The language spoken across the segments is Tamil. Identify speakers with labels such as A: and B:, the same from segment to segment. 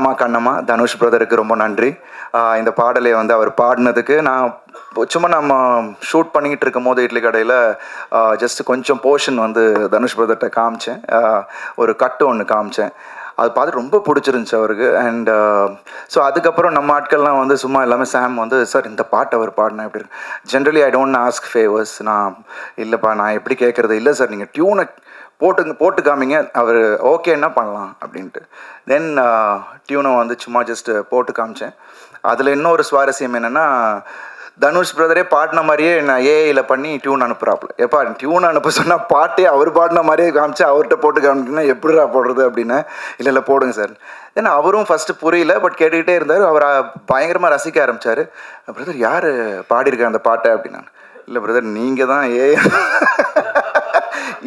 A: அம்மா கண்ணம்மா தனுஷ் பிரதருக்கு ரொம்ப நன்றி. இந்த பாடலை வந்து அவர் பாடினதுக்கு நான் சும்மா நம்ம ஷூட் பண்ணிக்கிட்டு இருக்கும் போது இட்லி கடையில் ஜஸ்ட் கொஞ்சம் போர்ஷன் வந்து தனுஷ் பிரதர்கிட்ட காமிச்சேன். ஒரு கட்டு ஒன்று காமிச்சேன். அது பார்த்து ரொம்ப பிடிச்சிருந்துச்சி அவருக்கு. அண்ட் ஸோ அதுக்கப்புறம் நம்ம ஆட்கள்லாம் வந்து சும்மா எல்லாமே சாம் வந்து சார் இந்த பாட்டு அவர் பாடினேன் எப்படி இருக்கு. Generally I don't ask favours. நான் இல்லைப்பா நான் எப்படி கேட்குறது, இல்லை சார் நீங்கள் டியூனை போட்டு காமிங்க, அவர் ஓகேன்னா பண்ணலாம் அப்படின்ட்டு. தென் டியூனை வந்து சும்மா ஜஸ்ட் போட்டு காமிச்சேன். அதில் இன்னொரு சுவாரஸ்யம் என்னென்னா, தனுஷ் பிரதரே பாடின மாதிரியே நான் ஏஐயில் பண்ணி டியூன் அனுப்புகிறாப்புல. எப்பா டியூன் அனுப்ப சொன்னால் பாட்டே அவர் பாடின மாதிரியே காமிச்சு அவர்கிட்ட போட்டு காமிக்கணும்னா எப்படிடா போடுறது அப்படின்னு. இல்லை போடுங்க சார். ஏன்னா அவரும் ஃபஸ்ட்டு புரியல, பட் கேட்டுக்கிட்டே இருந்தார். அவர் பயங்கரமாக ரசிக்க ஆரம்பித்தார். பிரதர் யார் பாடியிருக்கேன் அந்த பாட்டை அப்படின்னா, இல்லை பிரதர் நீங்கள் தான் ஏ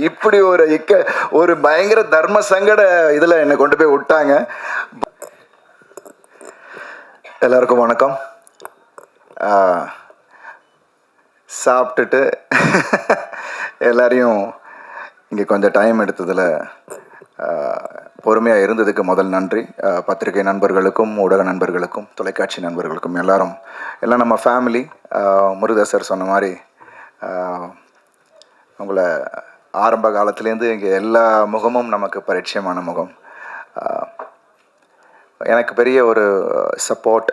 A: இப்படி ஒரு பயங்கர தர்ம சங்கட இதில் என்னை கொண்டு போய் விட்டாங்க. எல்லாருக்கும் வணக்கம். சாப்பிட்டுட்டு எல்லாரையும் இங்கே கொஞ்சம் டைம் எடுத்ததில் பொறுமையாக இருந்ததுக்கு முதல் நன்றி. பத்திரிகை நண்பர்களுக்கும் ஊடக நண்பர்களுக்கும் தொலைக்காட்சி நண்பர்களுக்கும் எல்லாம் நம்ம ஃபேமிலி. முருகதாஸ் சொன்ன மாதிரி உங்களை ஆரம்ப காலத்துலேருந்து இங்கே எல்லா முகமும் நமக்கு பரிச்சயமான முகம். எனக்கு பெரிய ஒரு சப்போர்ட்.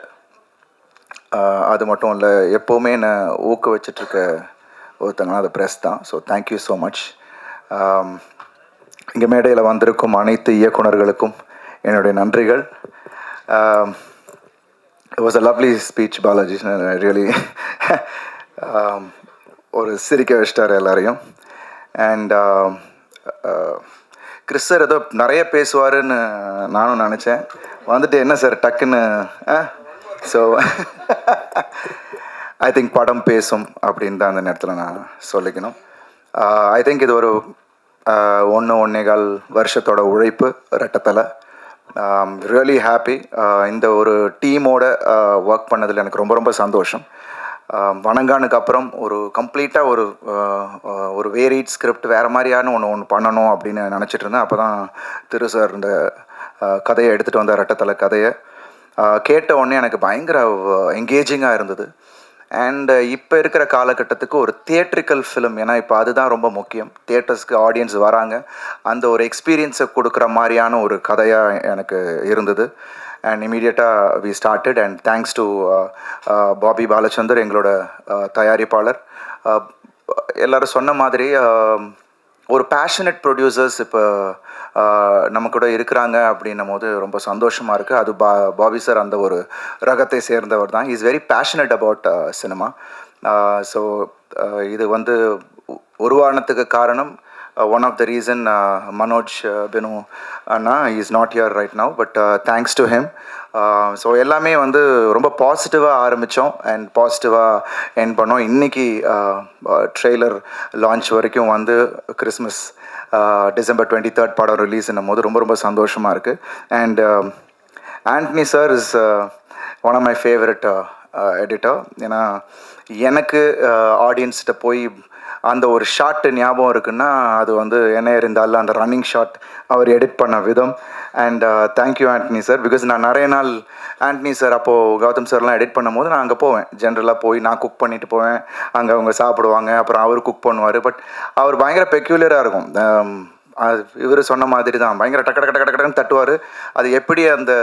A: அது மட்டும் இல்லை, எப்போவுமே என்னை ஊக்குவிச்சிட்ருக்க ஒருத்தங்கன்னா அது ப்ரெஸ் தான். So thank you so much. இங்கே மேடையில் வந்திருக்கும் அனைத்து இயக்குனர்களுக்கும் என்னுடைய நன்றிகள். It was a lovely speech Balaji. Really ஒரு சிரிக்க வச்சிட்டார் எல்லாரையும். அண்ட் கிறிஸ் சார் ஏதோ நிறைய பேசுவாருன்னு நானும் நினச்சேன். வந்துட்டு என்ன சார் டக்குன்னு ஸோ ஐ திங்க் படம் பேசும் அப்படின்னு தான் அந்த நேரத்தில் நான் சொல்லிக்கணும். ஐ திங்க் இது ஒரு 1.25 வருஷத்தோட உழைப்பு ரெட்டத்தலை. Really happy. இந்த ஒரு டீமோட ஒர்க் பண்ணதில் எனக்கு ரொம்ப ரொம்ப சந்தோஷம். வணங்கானுக்கு அப்புறம் ஒரு கம்ப்ளீட்டாக ஒரு வேரியட் ஸ்கிரிப்ட் வேறு மாதிரியான ஒன்று பண்ணணும் அப்படின்னு நினச்சிட்டு இருந்தேன். அப்போ தான் திரு சார் இந்த கதையை எடுத்துகிட்டு வந்தார். ரெட்டத்தலை கதையை கேட்ட உடனே எனக்கு பயங்கர என்கேஜிங்காக இருந்தது. அண்ட் இப்போ இருக்கிற காலகட்டத்துக்கு ஒரு தியேட்ரிக்கல் ஃபிலிம், ஏன்னா இப்போ அதுதான் ரொம்ப முக்கியம். தியேட்டர்ஸ்க்கு ஆடியன்ஸ் வராங்க, அந்த ஒரு எக்ஸ்பீரியன்ஸை கொடுக்குற மாதிரியான ஒரு கதையாக எனக்கு இருந்தது. அண்ட் இமீடியட்டாக we started. And thanks to Bobby Balachander, எங்களோட தயாரிப்பாளர். எல்லோரும் சொன்ன மாதிரி ஒரு பேஷனட் ப்ரொடியூசர்ஸ் இப்போ நம்ம கூட இருக்கிறாங்க அப்படின்னும் போது ரொம்ப சந்தோஷமாக இருக்குது. அது பாபி சார் அந்த ஒரு ரகத்தை சேர்ந்தவர் தான். Is very passionate about cinema. So இது வந்து உருவானத்துக்கு காரணம் one of the reason Manoj Benu அண்ணா is not here right now, but thanks to him. So எல்லாமே வந்து ரொம்ப பாசிட்டிவாக ஆரம்பித்தோம் அண்ட் பாசிட்டிவாக எண்ட் பண்ணோம். இன்றைக்கி ட்ரெய்லர் லான்ச் வரைக்கும் வந்து கிறிஸ்மஸ் December 23rd படம் ரிலீஸ்ன்னும் போது ரொம்ப ரொம்ப சந்தோஷமாக இருக்குது. And Antony sir is one of my favourite editor. ஏன்னா எனக்கு ஆடியன்ஸ்கிட்ட போய் அந்த ஒரு ஷாட்டு ஞாபகம் இருக்குன்னா அது வந்து என்ன இருந்தாலும் அந்த ரன்னிங் ஷாட் அவர் எடிட் பண்ண விதம். And thank you Antony sir. Because நான் நிறைய நாள் ஆண்டனி சார் அப்போது கௌதம் சார்லாம் எடிட் பண்ணும் போது நான் அங்கே போவேன். ஜென்ரலாக போய் நான் குக் பண்ணிட்டு போவேன், அங்கே அவங்க சாப்பிடுவாங்க, அப்புறம் அவர் குக் பண்ணுவார். பட் அவர் பயங்கர பெக்யூலராக இருக்கும். இவர் சொன்ன மாதிரி தான் பயங்கர டக்குன்னு தட்டுவார். அது எப்படி அந்த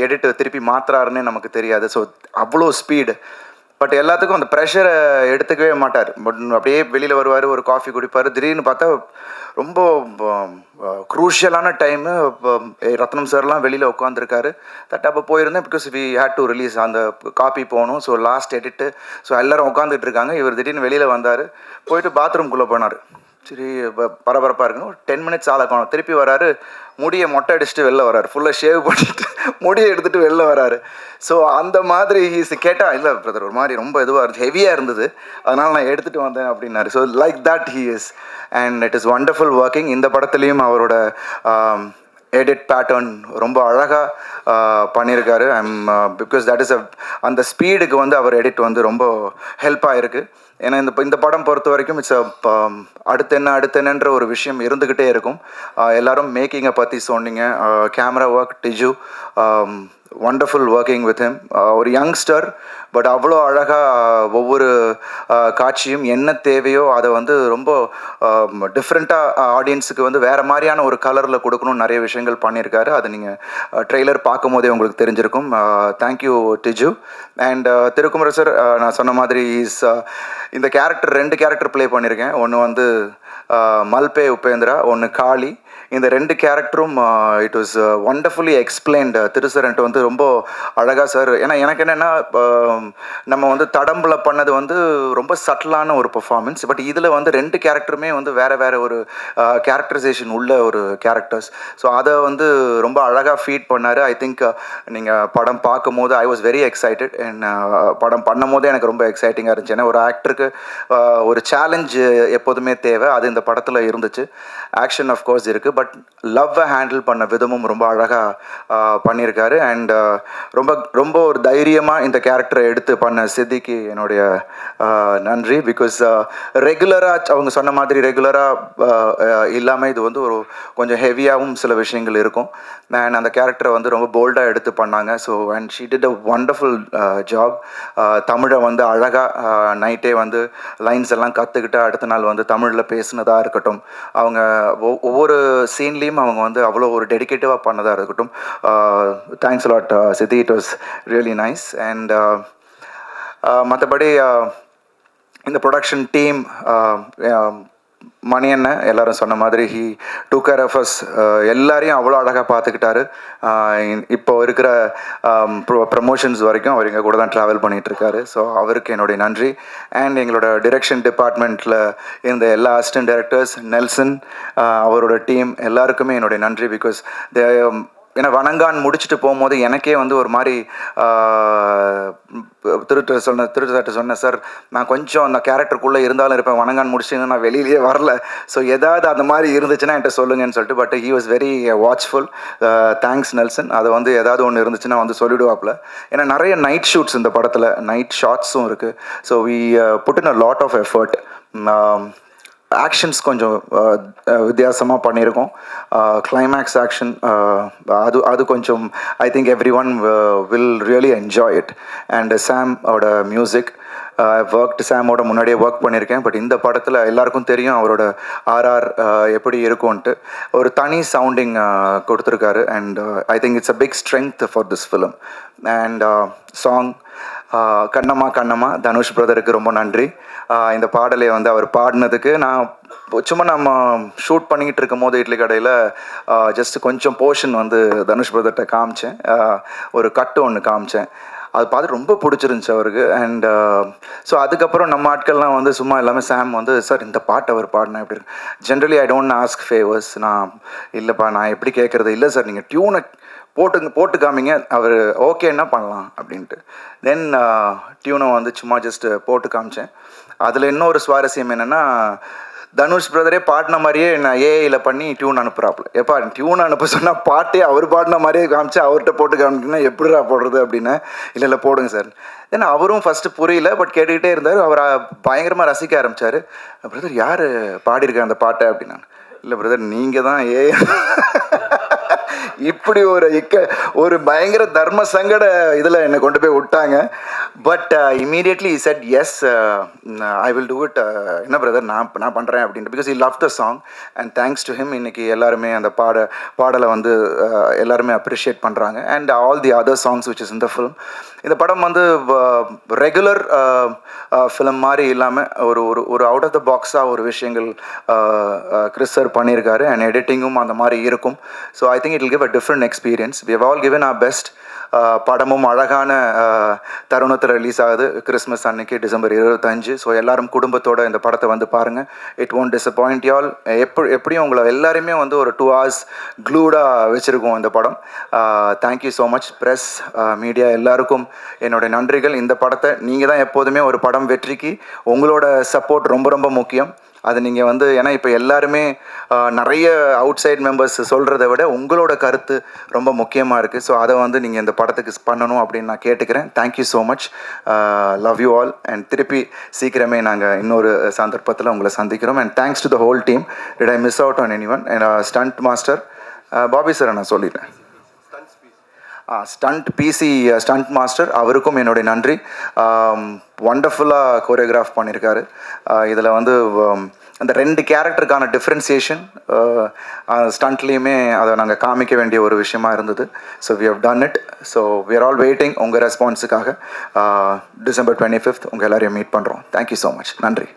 A: எடிட்டை திருப்பி மாற்றுறாருன்னு நமக்கு தெரியாது. ஸோ அவ்வளோ ஸ்பீடு. பட் எல்லாத்துக்கும் அந்த ப்ரெஷரை எடுத்துக்கவே மாட்டார். பட் அப்படியே வெளியில் வருவார், ஒரு காஃபி குடிப்பார். திடீர்னு பார்த்தா ரொம்ப க்ரூஷியலான டைமு. ரத்னம் சார்லாம் வெளியில் உட்காந்துருக்காரு. அப்போ போயிருந்தேன். Because we had to release, அந்த காப்பி போகணும். So last edit. ஸோ எல்லோரும் உட்காந்துட்டு இருக்காங்க. இவர் திடீர்னு வெளியில் வந்தார். போயிட்டு பாத்ரூம்குள்ளே போனார். சரி பரபரப்பாக இருக்குன்னு ஒரு 10 minutes ஆளக்கணும். திருப்பி வராரு, முடியை மொட்டை அடிச்சுட்டு வெளில வராரு. ஃபுல்லாக ஷேவ் பண்ணிட்டு முடியை எடுத்துகிட்டு வெளில வராரு. ஸோ அந்த மாதிரி கேட்டால் இல்லை பிரதர் ஒரு மாதிரி ரொம்ப இதுவாக இருந்துச்சு, ஹெவியாக இருந்தது, அதனால் நான் எடுத்துகிட்டு வந்தேன் அப்படின்னாரு. So like that he is. And it is wonderful working. இந்த படத்துலேயும் அவரோட எடிட் பேட்டர்ன் ரொம்ப அழகாக பண்ணியிருக்காரு. பிகாஸ் தட் இஸ் அந்த ஸ்பீடுக்கு வந்து அவர் எடிட் வந்து ரொம்ப ஹெல்ப்பாக இருக்குது. ஏன்னா இந்த படம் பொறுத்த வரைக்கும் இட்ஸ் அடுத்து என்னன்ற ஒரு விஷயம் இருந்துக்கிட்டே இருக்கும். எல்லோரும் மேக்கிங்கை பற்றி சொன்னீங்க. Camera work Diju wonderful working with him. ஒரு யங்ஸ்டர் பட் அவ்வளோ அழகாக ஒவ்வொரு காட்சியும் என்ன தேவையோ அதை வந்து ரொம்ப டிஃப்ரெண்ட்டாக ஆடியன்ஸுக்கு வந்து வேறு மாதிரியான ஒரு கலரில் கொடுக்கணும்னு நிறைய விஷயங்கள் பண்ணியிருக்காரு. அது நீங்கள் ட்ரெய்லர் பார்க்கும் போதே உங்களுக்கு தெரிஞ்சிருக்கும். Thank you did you. அண்ட் திருக்குமர சார், நான் சொன்ன மாதிரி இந்த கேரக்டர் 2 கேரக்டர் ப்ளே பண்ணியிருக்கேன். ஒன்று வந்து மல்பே உபேந்திரா, ஒன்று காளி. இந்த 2 கேரக்டரும் இட் வாஸ் ஒண்டர்ஃபுல்லி எக்ஸ்பிளைன்டு. திருசரன்ட்டு வந்து ரொம்ப அழகாக சார். ஏன்னா எனக்கு என்னென்னா, நம்ம வந்து தடம்பில் பண்ணது வந்து ரொம்ப சட்டிலான ஒரு பர்ஃபார்மன்ஸ். பட் இதில் வந்து 2 கேரக்டருமே வந்து வேறு ஒரு கேரக்டரைசேஷன் உள்ள ஒரு கேரக்டர்ஸ். ஸோ அதை வந்து ரொம்ப அழகாக ஃபீட் பண்ணார். ஐ திங்க் நீங்கள் படம் பார்க்கும் போது I was very excited. And படம் பண்ணும் போதே எனக்கு ரொம்ப எக்ஸைட்டிங்காக இருந்துச்சு. ஏன்னா ஒரு ஆக்டருக்கு ஒரு சேலஞ்சு எப்போதுமே தேவை. அது இந்த படத்தில் இருந்துச்சு. ஆக்ஷன் ஆஃப்கோர்ஸ் இருக்குது, பட் லவ்வை ஹேண்டில் பண்ண விதமும் ரொம்ப அழகாக பண்ணியிருக்காரு. அண்ட் ரொம்ப ஒரு தைரியமாக இந்த கேரக்டரை எடுத்து பண்ண சித்திக்கு என்னுடைய நன்றி. பிகாஸ் ரெகுலராக அவங்க சொன்ன மாதிரி ரெகுலராக இல்லாமல் இது வந்து ஒரு கொஞ்சம் ஹெவியாகவும் சில விஷயங்கள் இருக்கும். அண்ட் அந்த கேரக்டரை வந்து ரொம்ப போல்டாக எடுத்து பண்ணாங்க. So and she did a wonderful job. தமிழை வந்து அழகாக நைட்டே வந்து லைன்ஸ் எல்லாம் கற்றுக்கிட்டு அடுத்த நாள் வந்து தமிழில் பேசினதாக இருக்கட்டும், அவங்க ஒவ்வொரு சீன்லேயும் அவங்க வந்து அவ்வளோ ஒரு டெடிக்கேட்டிவாக பண்ணதாக இருக்கட்டும். Thanks lot Siddhi, it was really nice. And மற்றபடி இந்த ப்ரொடக்ஷன் டீம், மணி அண்ணன் எல்லாரும் சொன்ன மாதிரி he took care of us. எல்லாரையும் அவ்வளோ அழகாக பார்த்துக்கிட்டாரு. இப்போ இருக்கிற ப்ரமோஷன்ஸ் வரைக்கும் அவர் எங்கள் கூட தான் ட்ராவல் பண்ணிகிட்ருக்காரு. ஸோ அவருக்கு என்னுடைய நன்றி. அண்ட் எங்களோட டிரெக்ஷன் டிபார்ட்மெண்ட்டில் இருந்த எல்லா அசிஸ்டன்ட் டைரக்டர்ஸ், நெல்சன், அவரோட டீம் எல்லாருக்குமே என்னுடைய நன்றி. பிகாஸ் ஏன்னா வணங்கான் முடிச்சுட்டு போகும்போது எனக்கே வந்து ஒரு மாதிரி திருட்டு சொன்னேன், சார் நான் கொஞ்சம் அந்த கேரக்டருக்குள்ளே இருந்தாலும் இருப்பேன், வணங்கான் முடிச்சுன்னு நான் வெளியிலேயே வரல. ஸோ எதாவது அந்த மாதிரி இருந்துச்சுன்னா என்கிட்ட சொல்லுங்கன்னு சொல்லிட்டு. But he was very watchful. Thanks Nelson. அதை வந்து ஏதாவது ஒன்று இருந்துச்சுன்னா வந்து சொல்லிவிடுவாப்பில். ஏன்னா நிறைய நைட் ஷூட்ஸ் இந்த படத்தில், நைட் ஷாட்ஸும் இருக்குது. So we put in a lot of effort. Actions கொஞ்சம் வித்தியாசமாக பண்ணியிருக்கோம். கிளைமேக்ஸ் ஆக்ஷன் அது கொஞ்சம் I think everyone will really enjoy it. And சாமோட மியூசிக், சாமோட முன்னாடியே ஒர்க் பண்ணியிருக்கேன். பட் இந்த படத்தில் எல்லாருக்கும் தெரியும் அவரோட ஆர்ஆர் எப்படி இருக்கும்ன்ட்டு. ஒரு தனி சவுண்டிங் கொடுத்துருக்காரு. And I think it's a big strength for this film. And song Kannamma Kannamma, Dhanush பிரதருக்கு ரொம்ப நன்றி. இந்த பாடலை வந்து அவர் பாடினதுக்கு நான் சும்மா நம்ம ஷூட் பண்ணிக்கிட்டு இருக்கும் போது இட்லி கடையில் ஜஸ்ட் கொஞ்சம் போர்ஷன் வந்து தனுஷ் பிரதர்கிட்ட காமிச்சேன். ஒரு கட்டு ஒன்று காமிச்சேன். அது பார்த்து ரொம்ப பிடிச்சிருந்துச்சி அவருக்கு. அண்ட் ஸோ அதுக்கப்புறம் நம்ம ஆட்கள்லாம் வந்து சும்மா எல்லாமே சாம் வந்து, சார் இந்த பாட்டு அவர் பாடினேன் எப்படி இருக்கு. Generally I don't ask favours. நான் இல்லைப்பா நான் எப்படி கேட்குறது, இல்லை சார் நீங்கள் டியூனை போட்டு காமிங்க, அவர் ஓகேன்னா பண்ணலாம் அப்படின்ட்டு. தென் டியூனை வந்து சும்மா ஜஸ்ட்டு போட்டு காமிச்சேன். அதில் இன்னொரு சுவாரஸ்யம் என்னென்னா, தனுஷ் பிரதரே பாடின மாதிரியே நான் ஏஐயில் பண்ணி டியூன் அனுப்புகிறாப்புல. எப்பா டியூன் அனுப்ப சொன்னால் பாட்டே அவர் பாடின மாதிரியே காமிச்சு அவர்கிட்ட போட்டு காமிச்சிங்கன்னா எப்படிடா போடுறது அப்படின்னு. இல்லை போடுங்க சார். ஏன்னா அவரும் ஃபஸ்ட்டு புரியல, பட் கேட்டுக்கிட்டே இருந்தார். அவர் பயங்கரமாக ரசிக்க ஆரம்பித்தார். பிரதர் யார் பாடியிருக்கேன் அந்த பாட்டை அப்படின்னா, இல்லை பிரதர் நீங்கள் தான் இப்படி ஒரு பயங்கர தர்ம சங்கட இதில் என்னை கொண்டு போய் விட்டாங்க. But immediately said yes, I will do it. என்ன பிரதர் நான் பண்ணுறேன் அப்படின்ட்டு. Because he loved the song and thanks to him இன்றைக்கி எல்லாருமே அந்த பாடலை வந்து எல்லாருமே அப்ரிஷியேட் பண்ணுறாங்க. And all the other songs which is in the film. இந்த படம் வந்து ரெகுலர் ஃபிலிம் மாதிரி இல்லாமல் ஒரு அவுட் ஆஃப் த பாக்ஸாக ஒரு விஷயங்கள் கிறிஸ் சார் பண்ணியிருக்காரு. அண்ட் எடிட்டிங்கும் அந்த மாதிரி இருக்கும். So I think it will give a different experience. We have all given our best. படமும் அழகான தருணத்தில் ரிலீஸ் ஆகுது கிறிஸ்மஸ் அன்னைக்கு டிசம்பர் 25. ஸோ எல்லோரும் குடும்பத்தோடு இந்த படத்தை வந்து பாருங்கள். It won't disappoint you all. எப்படியும் உங்களை எல்லாருமே வந்து ஒரு 2 hours க்ளூடாக வச்சுருக்கோம் இந்த படம். Thank you so much press, media எல்லாருக்கும் என்னுடைய நன்றிகள். இந்த படத்தை நீங்கள் தான் எப்போதுமே ஒரு படம் வெற்றிக்கு உங்களோட சப்போர்ட் ரொம்ப ரொம்ப முக்கியம். அது நீங்கள் வந்து ஏன்னா இப்போ எல்லாருமே நிறைய அவுட் சைட் மெம்பர்ஸ் சொல்கிறத விட உங்களோட கருத்து ரொம்ப முக்கியமாக இருக்குது. ஸோ அதை வந்து நீங்கள் இந்த படத்துக்கு பண்ணணும் அப்படின்னு நான் கேட்டுக்கிறேன். Thank you so much. Love you all. And திருப்பி சீக்கிரமே நாங்கள் இன்னொரு சந்தர்ப்பத்தில் உங்களை சந்திக்கிறோம். And thanks to the whole team. Did I miss out on any one? Stunt master Bobby சாரை நான் சொல்லிட்டேன். ஸ்டண்ட் பிசி ஸ்டண்ட் மாஸ்டர், அவருக்கும் என்னுடைய நன்றி. ஒண்டர்ஃபுல்லாக கோரியோகிராஃப் பண்ணியிருக்காரு. இதில் வந்து அந்த 2 கேரக்டருக்கான டிஃப்ரென்சியேஷன் ஸ்டண்ட்லேயுமே அதை நாங்கள் காமிக்க வேண்டிய ஒரு விஷயமா இருந்தது. So we have done it. So we are all waiting உங்கள் ரெஸ்பான்ஸுக்காக. December 25th உங்கள் எல்லோரையும் மீட் பண்ணுறோம். Thank you so much. நன்றி.